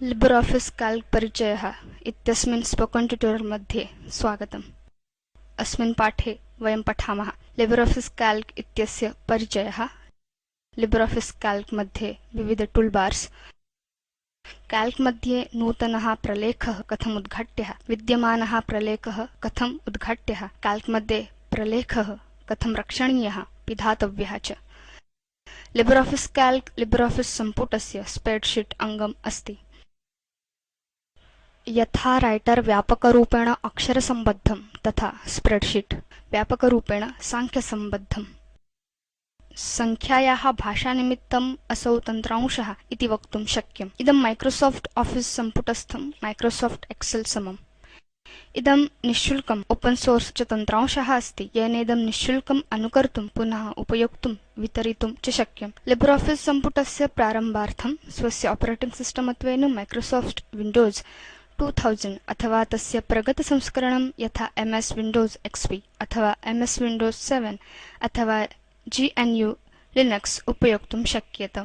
LibreOffice Calc परिचयः इत्यस्मिन् spoken tutorial मध्ये स्वागतम्। अस्मिन् पाठे वयं पठामः लिब्रियोफिस काल्क इत्यस्य परिचयः, लिब्रियोफिस काल्क मध्ये विविध टूलबार्स, काल्क मध्ये नूतनः प्रलेखः कथम् उद्घाट्यः, विद्यमानः प्रलेखः कथम् उद्घाट्यः, काल्क मध्ये प्रलेखः कथं रक्षणीयः, पिधातव्यः च। लिब्रियोफिस काल्क लिब्रियोफिस सम्पुटस्य स्प्रेडशीट् अङ्गम् अस्ति। यथा राइटर व्यापकरूपेण अक्षरसम्बद्धं तथा स्प्रेडशीट् व्यापकरूपेण सांख्यसम्बद्धम्। संख्यायाः भाषानिमित्तम् असौ तन्त्रांशः इति वक्तुं शक्यम्। इदं माइक्रोसॉफ्ट ऑफिस सम्पुटस्थं माइक्रोसॉफ्ट एक्सेल समम्। इदं निःशुल्कम् ओपेन सोर्स च तन्त्रांशः अस्ति, येन इदं निःशुल्कम् अनुकर्तुं पुनः उपयोक्तुं वितरितुं च शक्यम्। लिब्रियोफिस सम्पुटस्य प्रारम्भार्थं स्वस्य ऑपरेटिंग सिस्टमत्वेन माइक्रोसॉफ्ट विंडोज 2000 अथवा तस्य प्रगतसंस्करणं यथा MS विंडोज XP अथवा MS विंडोज 7 अथवा GNU लिनक्स उपयोक्तुं शक्येत।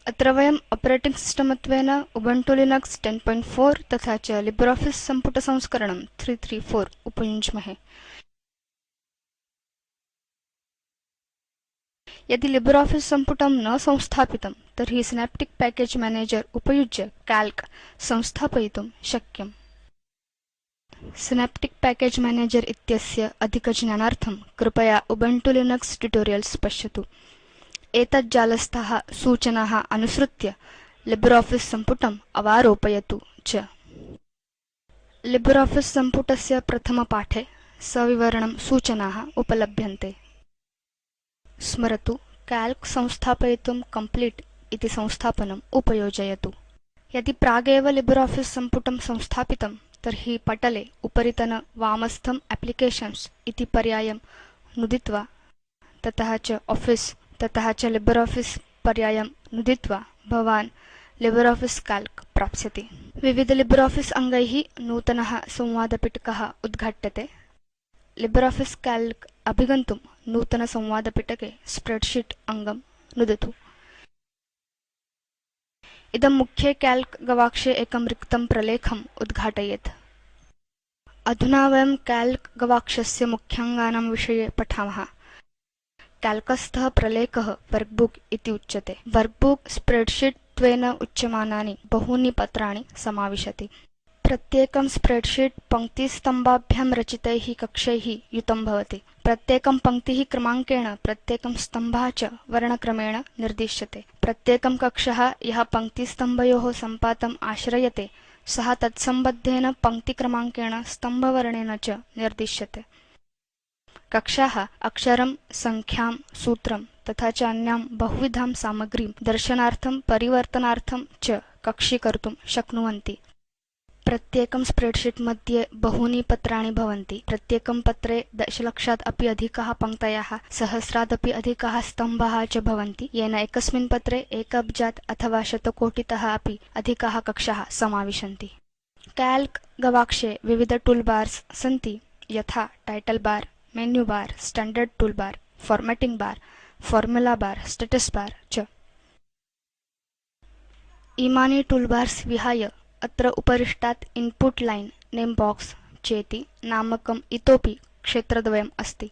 अत्र वयं ऑपरेटिंग सिस्टमत्वेन उबुन्तु लिनक्स 10.4 तथा च लिब्रियोफिस सम्पुटसंस्करणं 334 उपयुञ्ज्महे। यदि लिब्रियोफिस सम्पुटं न संस्थापितं तर्हि सिनेप्टिक पैकेज मैनेजर उपयुज्य काल्क संस्थापयितुं शक्यम्। सिनेप्टिक पैकेज मैनेजर इत्यस्य अधिकज्ञानार्थं कृपया उबुन्तु लिनक्स ट्यूटोरियल्स् पश्यतु। एतत् जालस्थाः सूचनाः अनुसृत्य लिब्रियोफिस सम्पुटम् अवारोपयतु च। लिब्रियोफिस सम्पुटस्य प्रथमपाठे सविवरणं सूचनाः उपलभ्यन्ते। स्मरतु, काल्क संस्थापयितुं कंप्लीट इति संस्थापनम् उपयोजयतु। यदि प्रागेव लिब्रियोफिस सम्पुटं संस्थापितं तर्हि पटले उपरितन वामस्थं एप्लिकेशन्स् इति पर्यायं नुदित्वा ततः च ऑफिस ततः च लिब्रियोफिस पर्यायं नुदित्वा भवान् लिब्रियोफिस काल्क प्राप्स्यति। विविध लिब्रियोफिस अङ्गैः नूतनः संवादपिटकः उद्घाट्यते। लिब्रियोफिस काल्क अभिगन्तुं नूतन संवादपिटके स्प्रेडशीट् अङ्गं नुदतु। इदं मुख्ये काल्क गवाक्षे एकं रिक्तं प्रलेखम् उद्घाटयेत्। अधुना वयं काल्क गवाक्षस्य मुख्याङ्गानां विषये पठामः। काल्कस्थः प्रलेखः वर्कबुक इति उच्यते। वर्कबुक स्प्रेडशीट् त्वेन उच्यमानानि बहूनि पत्राणि समाविशति। प्रत्येकं स्प्रेडशीट् पङ्क्तिस्तम्भाभ्यां रचितैः कक्षैः युतं भवति। प्रत्येकं पङ्क्तिः क्रमाङ्केण, प्रत्येकं स्तम्भः च वर्णक्रमेण निर्दिश्यते। प्रत्येकं कक्षः यः पङ्क्तिस्तम्भयोः सम्पातम् आश्रयते सः तत्सम्बद्धेन पङ्क्तिक्रमाङ्केण स्तम्भवर्णेन च निर्दिश्यते। कक्षाः अक्षरं, संख्यां, सूत्रं तथा च अन्यां बहुविधां सामग्रीं दर्शनार्थं, परिवर्तनार्थं च कक्षीकर्तुं शक्नुवन्ति। प्रत्येकं स्प्रेडशीट् मध्ये बहूनि पत्राणि भवन्ति। प्रत्येकं पत्रे दशलक्षात् अपि अधिकाः पङ्क्तयः, सहस्रादपि अधिकाः स्तम्भाः च भवन्ति, येन एकस्मिन् पत्रे 1 अब्जात् अथवा शतकोटितः अपि अधिकाः कक्षाः समाविशन्ति। काल्क गवाक्षे विविध टूलबार्स सन्ति, यथा title bar, menu bar, standard toolbar, formatting bar, formula bar, status bar च। इमानि टूलबार्स विहाय अत्र उपरिष्टात् इन्पुट लाइन नेम बॉक्स चेति नामकम् इतोऽपि क्षेत्रद्वयम् अस्ति।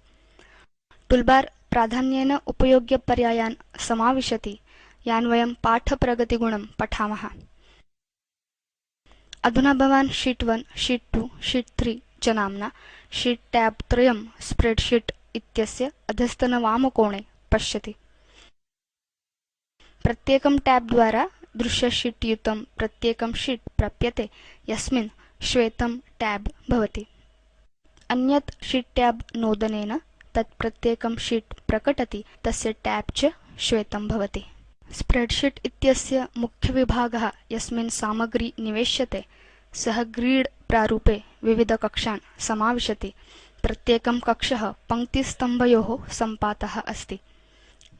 टूलबार प्राधान्येन उपयोग्यपर्यायान् समाविशति, यान् वयं पाठप्रगतिगुणं पठामः। अधुना भवान् शीत् 1, शीत् 2, शीत् 3 च नाम्ना शीत् टैब त्रयं स्प्रेडशीट् इत्यस्य अधस्तनवामकोणे पश्यति। प्रत्येकं टैब द्वारा दृश्यशीट् युतं प्रत्येकं शीट् प्राप्यते यस्मिन् श्वेतं टैब भवति। अन्यत् शीट् टैब नोदनेन तत् प्रत्येकं शीट् प्रकटति, तस्य टैब च श्वेतं भवति। स्प्रेडशीट् इत्यस्य मुख्यविभागः यस्मिन् सामग्री निवेश्यते सः ग्रिड प्रारूपे विविध कक्षान् समाविशति। प्रत्येकं कक्षः पङ्क्तिस्तम्भयोः सम्पातः अस्ति।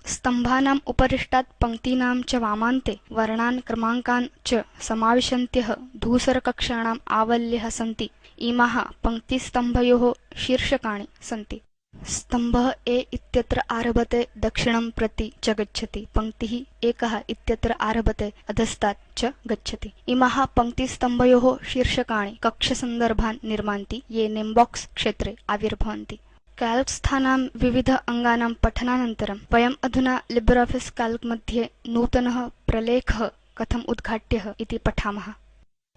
स्तम्भानाम् उपरिष्टात् पङ्क्तीनां च वामान्ते वर्णान्, क्रमाङ्कान् च समाविशन्त्यः धूसरकक्षाणाम् आवल्यः सन्ति। इमाः पङ्क्तिस्तम्भयोः शीर्षकाणि सन्ति। स्तम्भः A इत्यत्र आरभते दक्षिणं प्रति च गच्छति। पङ्क्तिः एकः इत्यत्र आरभते अधस्तात् च गच्छति। इमाः पङ्क्तिस्तम्भयोः शीर्षकाणि कक्षसन्दर्भान् निर्मान्ति ये नेमबॉक्स क्षेत्रे आविर्भवन्ति। काल्क स्थानां विविध अंगानां पठनानन्तरं वयम् अधुना लिब्रियोफिस काल्क मध्ये नूतनः प्रलेखः कथम् उद्घाट्यः इति पठामः।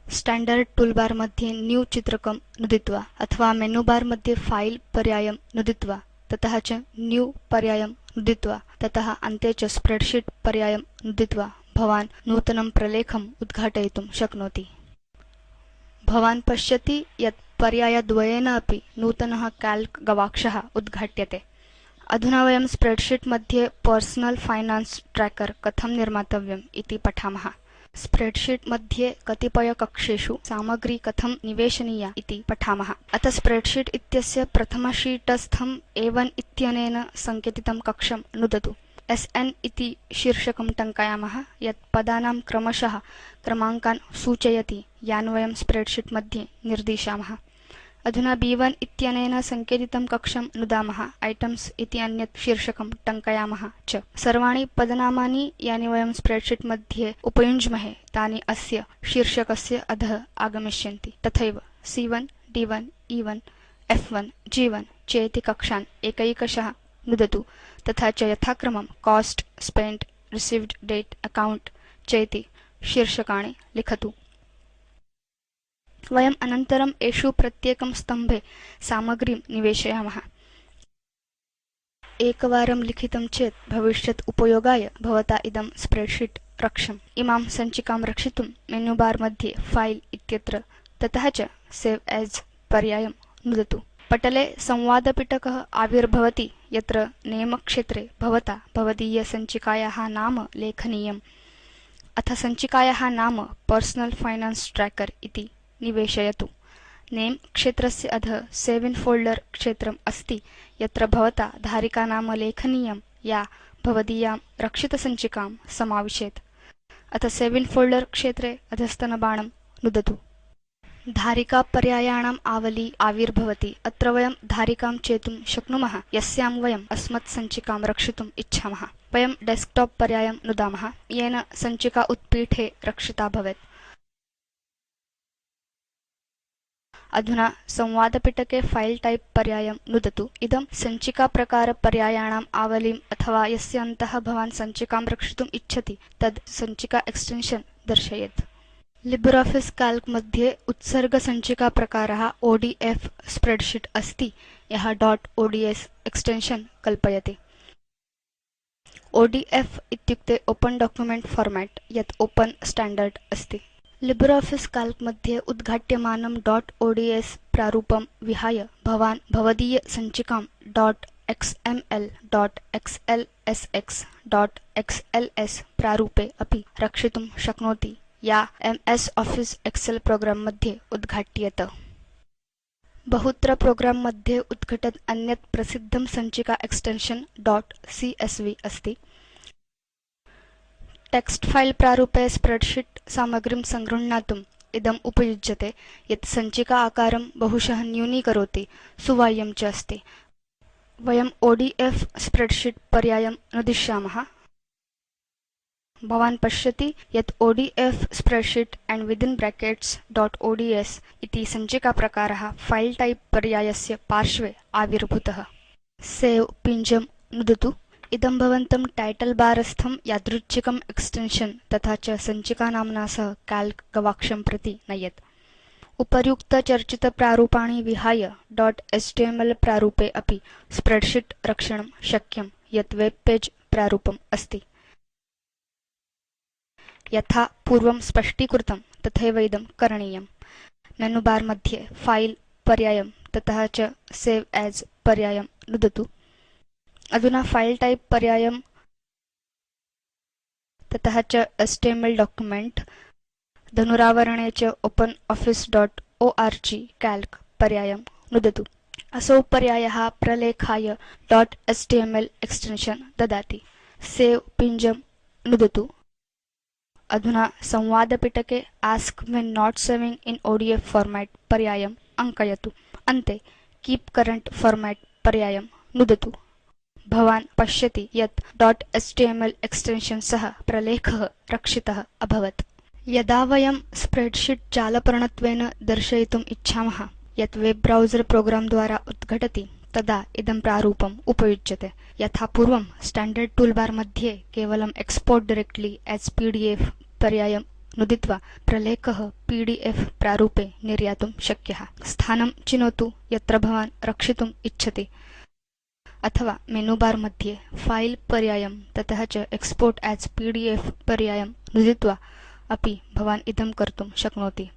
स्टैण्डर्ड् टूलबार मध्ये न्यू चित्रकं नुदित्वा अथवा मेनु बार मध्ये फाइल पर्यायं नुदित्वा ततः च न्यू पर्यायं नुदित्वा ततः अन्ते च स्प्रेडशीट् पर्यायं नुदित्वा भवान् नूतनं प्रलेखम् उद्घाटयितुं शक्नोति। भवान् पश्यति यत् पर्यायद्वयेन अपि नूतनः काल्क गवाक्षः उद्घाट्यते। अधुना वयं स्प्रेडशीट् मध्ये पर्सनल फाइनान्स ट्रैकर कथं निर्मातव्यम् इति पठामः। स्प्रेडशीट् मध्ये कतिपयकक्षेषु सामग्री कथं निवेशनीया इति पठामः। अतः स्प्रेडशीट् इत्यस्य प्रथमशीटस्थं A1 इत्यनेन सङ्केतितं कक्षं नुदतु। SN इति शीर्षकं टङ्कयामः यत् पदानां क्रमशः क्रमाङ्कान् सूचयति यान् वयं स्प्रेडशीट् मध्ये निर्दिशामः। अधुना B1 इत्यनेन सङ्केतितं कक्षं नुदामः। आइटम्स इति अन्यत् शीर्षकं टङ्कयामः च। सर्वाणि पदनामानि यानि वयं स्प्रेडशीट् मध्ये उपयुञ्ज्महे तानि अस्य शीर्षकस्य अधः आगमिष्यन्ति। तथैव C1, D1, E1, F1, G1 चेति कक्षान् एकैकशः नुदतु। तथा च यथाक्रमं cost, spent, received date, account चेति शीर्षकाणि लिखतु। वयम् अनन्तरम् एषु प्रत्येकं स्तम्भे सामग्रीं निवेशयामः। एकवारं लिखितं चेत् भविष्यत् उपयोगाय भवता इदं स्प्रेडशीट् रक्ष्यम्। इमां सञ्चिकां रक्षितुं मेनु बार मध्ये फाइल इत्यत्र ततः च सेव एज़ पर्यायं नुदतु। पटले संवादपिटकः आविर्भवति यत्र नेम क्षेत्रे भवता भवदीय सञ्चिकायाः नाम लेखनीयम्। अथ सञ्चिकायाः नाम पर्सनल फाइनान्स ट्रैकर इति निवेशयतु। नेम क्षेत्रस्य अधः सेव इन फोल्डर क्षेत्रम् अस्ति यत्र भवता धारिकानाम लेखनीयं या भवदीयां रक्षितसञ्चिकां समाविशेत्। अथ सेव इन फोल्डर क्षेत्रे अधस्तनबाणं नुदतु। धारिकापर्यायाणाम् आवली आविर्भवति। अत्र वयं धारिकां चेतुं शक्नुमः यस्यां वयम् अस्मत्सञ्चिकां रक्षितुम् इच्छामः। वयं डेस्कटॉप पर्यायं नुदामः येन सञ्चिका उत्पीठे रक्षिता भवेत्। अधुना संवादपिटके फाइल टाइप पर्यायं नुदतु। इदं सञ्चिकाप्रकारपर्यायाणाम् आवलीम् अथवा यस्य अन्तः भवान् सञ्चिकां रक्षितुम् इच्छति तद् सञ्चिका एक्सटेन्शन् दर्शयेत्। लिब्रियोफिस काल्क मध्ये उत्सर्गसञ्चिकाप्रकारः ODF स्प्रेडशीट् अस्ति यः .ods एक्सटेन्शन् कल्पयति। ODF इत्युक्ते ओपन डॉक्युमेंट फॉर्मेट यत् ओपन स्टैण्डर्ड् अस्ति। लिब्रियोफिस काल्क मध्ये उद्घाट्यमानं .ods प्रारूपं विहाय भवान् भवदीय सञ्चिकां .xml, .xlsx, .xls प्रारूपे अपि रक्षितुं शक्नोति या MS Office Excel प्रोग्राम मध्ये उद्घाट्येत। बहुत्र प्रोग्राम मध्ये उद्घटत् अन्यत् प्रसिद्धं सञ्चिका एक्सटेन्शन् .csv अस्ति। टेक्स्ट फाइल प्रारूपे स्प्रेडशीट् सामग्रीं संगृह्णातुम् इदम् उपयुज्यते यत् सञ्चिका आकारं बहुशः न्यूनीकरोति सुवाह्यं च अस्ति। वयं ODF स्प्रेडशीट् पर्यायं नुदिष्यामः। भवान् पश्यति यत् ODF spreadsheet and within brackets .ods इति सञ्चिकाप्रकारः फाइल टाइप पर्यायस्य पार्श्वे आविर्भूतः। सेव पिञ्जं नुदतु। इदं भवन्तं टाइटल बारस्थं यादृच्छिकम् एक्सटेन्शन् तथा च सञ्चिकानाम्ना सह काल्क गवाक्षं प्रति नयेत्। उपर्युक्तचर्चितप्रारूपाणि विहाय .html प्रारूपे अपि स्प्रेडशीट् रक्षणं शक्यं यत् वेब पेज प्रारूपम् अस्ति। यथा पूर्वं स्पष्टीकृतं तथैव इदं करणीयम्। मेनु बार मध्ये फाइल पर्यायं ततः च सेव एज़ पर्यायं नुदतु। अधुना फाइल टाइप पर्यायं ततः च HTML डॉक्युमेंट धनुरावरणे च OpenOffice.org काल्क पर्यायं नुदतु। असौ पर्यायः प्रलेखाय .html एक्सटेन्शन् ददाति। सेव पिञ्जं नुदतु। अधुना संवादपिटके ask when not saving in ODF format पर्यायम् अङ्कयतु। अन्ते कीप करेंट फॉर्मेट पर्यायं नुदतु। भवान् पश्यति यत् .html एक्सटेन्शन् सह प्रलेखः रक्षितः अभवत्। यदा वयं स्प्रेडशीट् जालपर्णत्वेन दर्शयितुम् इच्छामः यत् वेब ब्राउजर प्रोग्राम द्वारा उद्घटति तदा इदं प्रारूपम् उपयुज्यते। यथा पूर्वं स्टैण्डर्ड् टूलबार मध्ये केवलं एक्स्पोर्ट् डायरेक्टली एस् पीडीएफ पर्यायं नुदित्वा प्रलेखः पीडीएफ प्रारूपे निर्यातुं शक्यः। स्थानं चिनोतु यत्र भवान् रक्षितुम् इच्छति, अथवा मेनु बार मध्ये फाइल पर्यायं ततः च एक्स्पोर्ट् एस् पीडीएफ पर्यायं नुदित्वा अपि भवान् इदं कर्तुं शक्नोति।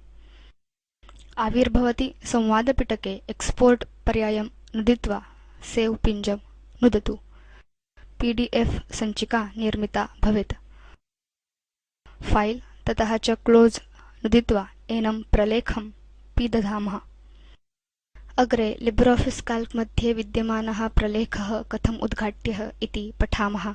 आविर्भवति संवादपिटके एक्स्पोर्ट् पर्यायं नुदित्वा सवे पिञ्जं नुदतु। पीडीएफ सञ्चिका निर्मिता भवेत्। फाइल ततः च क्लोज़ नुदित्वा एनं प्रलेखं पिदधामः। अग्रे लिब्रियोफिस काल्क मध्ये विद्यमानः प्रलेखः कथम् उद्घाट्यः इति पठामः।